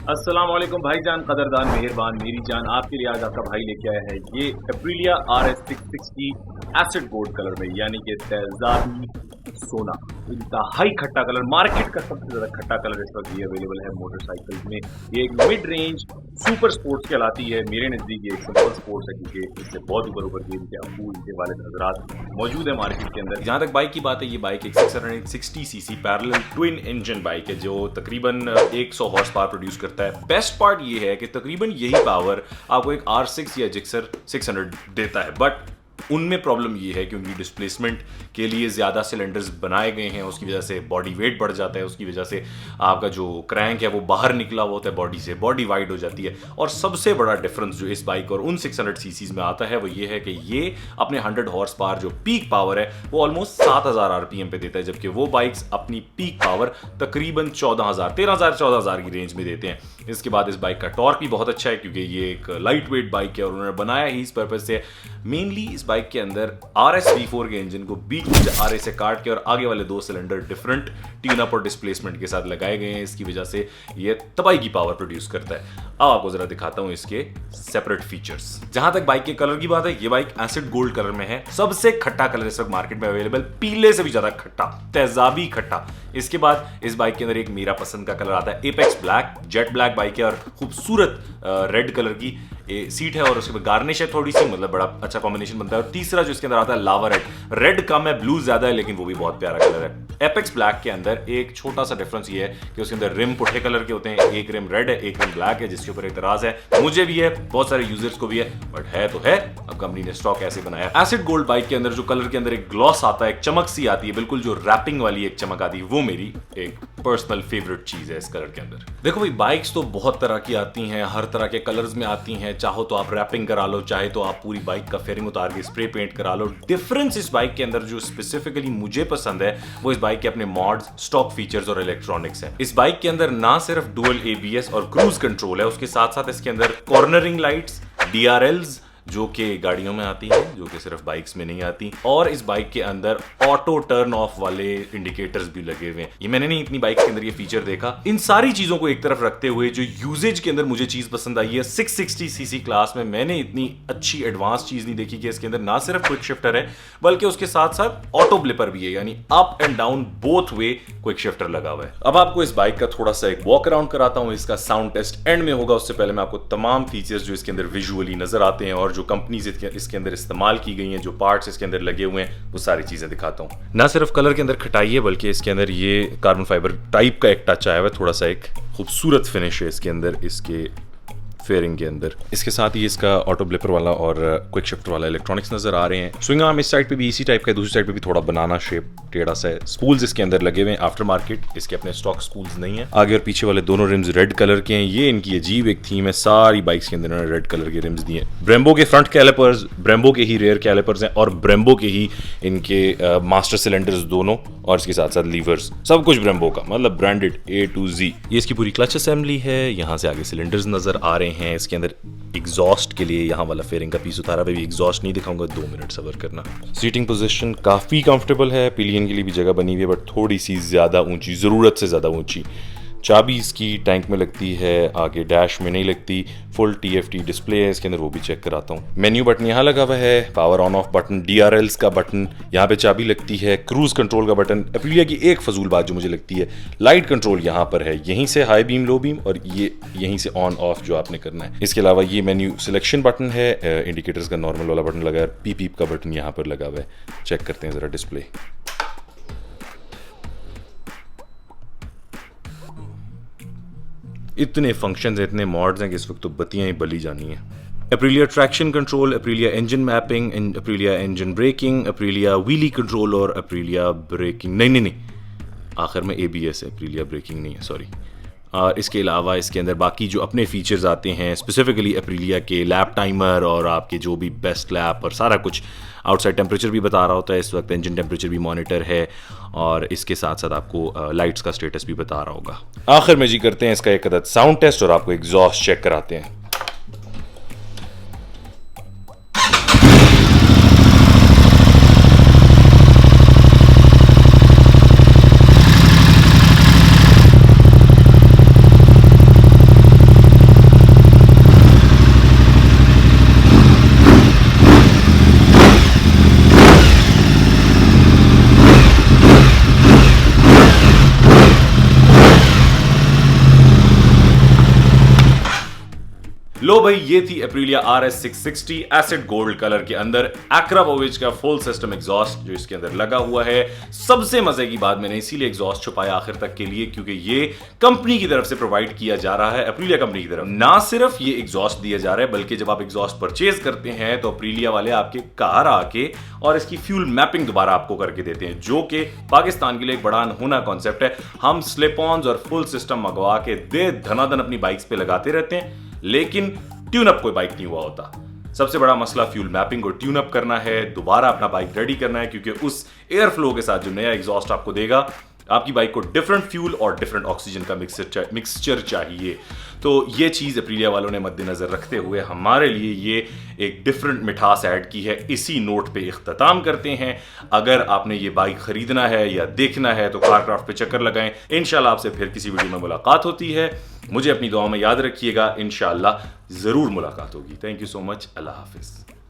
अस्सलाम वालेकुम भाईजान, कदरदान, मेहरबान, मेरी जान। आपके लिए आज आपका भाई लेके आया है ये Aprilia RS660 acid gold colour में, यानी कि तेजाबी सोना। इंतहाई खट्टा कलर, मार्केट का सबसे ज्यादा खट्टा कलर इस वक्त ये अवेलेबल है मोटरसाइकिल में। ये एक मिड रेंज सुपर स्पोर्ट्स कहलाती है। मेरे नजदीक ये एक सुपर स्पोर्ट्स है, क्योंकि इससे बहुत ऊपर गेम के अबू इनके वाले हजरात मौजूद है मार्केट के अंदर। जहां तक बाइक की बात है, ये बाइक एक 660 CC parallel twin engine bike है जो तकरीबन 100 हॉर्स पावर प्रोड्यूस करता है। बेस्ट पार्ट ये है कि तकरीबन यही पावर आपको एक R6 या जिक्सर 600 देता है, बट उनमें प्रॉब्लम ये है कि उनकी डिस्प्लेसमेंट के लिए ज़्यादा सिलेंडर्स बनाए गए हैं, उसकी वजह से बॉडी वेट बढ़ जाता है, उसकी वजह से आपका जो क्रैंक है वो बाहर निकला हुआ होता है बॉडी से, बॉडी वाइड हो जाती है। और सबसे बड़ा डिफरेंस जो इस बाइक और उन 600 सीसीज में आता है वो ये है कि ये अपने 100 हॉर्स पावर जो पीक पावर है वो ऑलमोस्ट 7000 आरपीएम पे देता है, जबकि वो बाइक्स अपनी पीक पावर तकरीबन 13,000 की रेंज में देते हैं। इसके बाद इस बाइक का टॉर्क भी बहुत अच्छा है, क्योंकि ये एक लाइट वेट बाइक है और उन्होंने बनाया ही इस पर्पज से। मेनली इस बाइक के अंदर RS V4 के इंजन को बीच में RS से काट के और आगे वाले 2 सिलेंडर डिफरेंट ट्यून अप और डिस्प्लेसमेंट के साथ लगाए गए हैं। इसकी वजह से ये तबाही की पावर प्रोड्यूस करता है। अब आपको जरा दिखाता हूं इसके सेपरेट फीचर्स। जहां तक बाइक के कलर की बात है, ये बाइक एसिड गोल्ड कलर में है, सबसे खट्टा कलर इस वक्त मार्केट में अवेलेबल, पीले से भी ज्यादा खट्टा, तेजाबी खट्टा। इसके बाद इस बाइक के अंदर एक मेरा पसंद का कलर आता है apex black, jet black bike है और खूबसूरत रेड कलर की सीट है और उसके बाद गार्निश है थोड़ी सी, मतलब बड़ा अच्छा कॉम्बिनेशन बनता है। और तीसरा जो इसके अंदर आता है लावा रेड, रेड कम है, ब्लू ज्यादा है, लेकिन वो भी बहुत प्यारा कलर है। एपेक्स ब्लैक के अंदर एक छोटा सा डिफरेंस ये है कि उसके अंदर रिम पुट्ठे कलर के होते हैं, एक रिम रेड है, एक रिम ब्लैक है, जिसके ऊपर एतराज है, मुझे भी है, बहुत सारे यूजर्स को भी है, बट है तो है। अब कंपनी ने स्टॉक ऐसे बनाया। एसिड गोल्ड बाइक के अंदर जो कलर के अंदर एक ग्लॉस आता है, एक चमक सी आती है, बिल्कुल जो रैपिंग वाली एक चमक आती है, वो मेरी एक पर्सनल फेवरेट चीज है इस कलर के अंदर। देखो भाई, बाइक्स तो बहुत तरह की आती हैं, हर तरह के कलर्स में आती हैं। चाहो तो आप रैपिंग करा लो, चाहे तो आप पूरी बाइक का फेयरिंग उतार के स्प्रे पेंट करा लो। डिफरेंस इस बाइक के अंदर जो स्पेसिफिकली मुझे पसंद है वो इस बाइक के अपने मॉड्स, स्टॉक फीचर्स और इलेक्ट्रॉनिक्स है। इस बाइक के अंदर ना सिर्फ डुअल ABS और क्रूज कंट्रोल है, उसके साथ साथ इसके अंदर कॉर्नरिंग लाइट्स, DRLs जो कि गाड़ियों में आती हैं, जो कि सिर्फ बाइक्स में नहीं आती, और इस बाइक के अंदर ऑटो टर्न ऑफ वाले इंडिकेटर्स भी लगे हुए हैं। ये मैंने नहीं इतनी बाइक के अंदर ये फीचर देखा। इन सारी चीजों को एक तरफ रखते हुए जो यूजेज के अंदर मुझे चीज पसंद आई है, 660 सीसी क्लास में मैंने इतनी अच्छी एडवांस चीज नहीं देखी कि इसके अंदर ना सिर्फ क्विक शिफ्टर है बल्कि उसके साथ साथ ऑटो ब्लिपर भी है, यानी up and down both way quick shifter लगा हुआ है। अब आपको इस बाइक का थोड़ा सा एक वॉक अराउंड कराता हूं। इसका साउंड टेस्ट एंड में होगा, उससे पहले मैं आपको तमाम फीचर्स जो इसके अंदर विजुअली नजर आते हैं और जो कंपनीज इसके अंदर इस्तेमाल की गई हैं, जो पार्ट्स इसके अंदर लगे हुए हैं, वो सारी चीजें दिखाता हूं। ना सिर्फ कलर के अंदर खटाई है बल्कि इसके अंदर ये कार्बन फाइबर टाइप का एक टच आया हुआ है, थोड़ा सा एक खूबसूरत फिनिश है इसके अंदर, इसके फेयरिंग के अंदर। इसके साथ ही इसका ऑटो ब्लिपर वाला और क्विक शिफ्टर वाला इलेक्ट्रॉनिक्स नजर आ रहे हैं। स्विंग आर्म इस साइड पे भी इसी टाइप का है, दूसरी साइड पे भी थोड़ा बनाना शेप टेढ़ा सा है। स्पूल्स इसके अंदर लगे हुए हैं आफ्टर मार्केट, इसके अपने स्टॉक स्पूल्स नहीं है। आगे और पीछे वाले दोनों रिम्स रेड कलर के हैं, ये इनकी अजीब एक थीम है, सारी बाइक्स के अंदर इन्होंने रेड कलर के रिम्स दिए। ब्रेम्बो के फ्रंट कैलिपर्स, ब्रेम्बो के ही रेयर कैलिपर्स हैं और ब्रेम्बो के ही इनके मास्टर सिलेंडर्स दोनों, और इसके साथ साथ लीवर्स, सब कुछ ब्रेम्बो का, मतलब ब्रांडेड A to Z। ये इसकी पूरी क्लच असेंबली है, यहाँ से आगे सिलेंडर्स नजर आ रहे हैं। इसके अंदर एग्जॉस्ट के लिए यहाँ वाला फेयरिंग का पीस उतारा, भी एग्जॉस्ट नहीं दिखाऊंगा, 2 मिनट सबर करना। सीटिंग पोजीशन काफी कंफर्टेबल है, पिलियन के लिए भी जगह बनी हुई है, बट थोड़ी सी ज्यादा ऊंची, जरूरत से ज्यादा ऊंची। चाबी इसकी टैंक में लगती है, आगे डैश में नहीं लगती। फुल TFT डिस्प्ले है इसके अंदर, वो भी चेक कराता हूँ। मेन्यू बटन यहाँ लगा हुआ है, power on off button, DRLs का बटन, यहाँ पे चाबी लगती है, क्रूज कंट्रोल का बटन। एप्रिलिया की एक फजूल बात जो मुझे लगती है, लाइट कंट्रोल यहाँ पर है, यहीं से हाई बीम, लो बीम, और ये यहीं से ऑन ऑफ जो आपने करना है। इसके अलावा ये मेन्यू सिलेक्शन बटन है, इंडिकेटर्स का नॉर्मल वाला बटन लगा है, पीप का बटन यहाँ पर लगा हुआ है। चेक करते हैं जरा डिस्प्ले। इतने फंक्शंस, इतने मॉड्स हैं कि इस वक्त तो बत्तियां ही बली जानी है। Aprilia traction control, Aprilia engine mapping, Aprilia engine braking, Aprilia wheelie control और एप्रिलिया ब्रेकिंग, नहीं, आखिर में ABS है, एप्रिलिया ब्रेकिंग नहीं है, सॉरी। और इसके अलावा इसके अंदर बाकी जो अपने फीचर्स आते हैं, स्पेसिफिकली एप्रिलिया के लैप टाइमर और आपके जो भी बेस्ट लैप और सारा कुछ, आउटसाइड टेम्परेचर भी बता रहा होता है इस वक्त, इंजन टेम्परेचर भी मॉनिटर है, और इसके साथ साथ आपको लाइट्स का स्टेटस भी बता रहा होगा। आखिर में जी करते हैं इसका एक अदद साउंड टेस्ट और आपको एग्जॉस्ट चेक कराते हैं। लो भाई, ये थी Aprilia RS 660 acid gold colour के अंदर Akrapovic का फुल सिस्टम एग्जॉस्ट जो इसके अंदर लगा हुआ है। सबसे मजे की बात, मैंने इसीलिए एग्जॉस्ट छुपाया आखिर तक के लिए क्योंकि ये कंपनी की तरफ से प्रोवाइड किया जा रहा है, एप्रिलिया कंपनी की तरफ। ना सिर्फ ये एग्जॉस्ट दिया जा रहा है बल्कि जब आप एग्जॉस्ट परचेज करते हैं तो एप्रिलिया वाले आपके कार आके और इसकी फ्यूल मैपिंग दोबारा आपको करके देते हैं, जो कि पाकिस्तान के लिए एक बड़ा अनहोना कॉन्सेप्ट है। हम स्लिप ऑन्स और फुल सिस्टम मंगवा के दे धनाधन अपनी बाइक्स पे लगाते रहते हैं, लेकिन ट्यून अप कोई बाइक नहीं हुआ होता। सबसे बड़ा मसला फ्यूल मैपिंग और ट्यून अप करना है, दोबारा अपना बाइक रेडी करना है, क्योंकि उस एयर फ्लो के साथ जो नया एग्जॉस्ट आपको देगा, आपकी बाइक को डिफरेंट फ्यूल और डिफरेंट ऑक्सीजन का मिक्सचर चाहिए। तो ये चीज़ एप्रिलिया वालों ने मद्देनजर रखते हुए हमारे लिए ये एक डिफरेंट मिठास ऐड की है। इसी नोट पे इख्तिताम करते हैं। अगर आपने ये बाइक खरीदना है या देखना है तो कारक्राफ्ट पे चक्कर लगाएं। इंशाल्लाह आपसे फिर किसी वीडियो में मुलाकात होती है। मुझे अपनी दुआ में याद रखिएगा, इंशाल्लाह ज़रूर मुलाकात होगी। Thank you so much. Allah हाफिज़।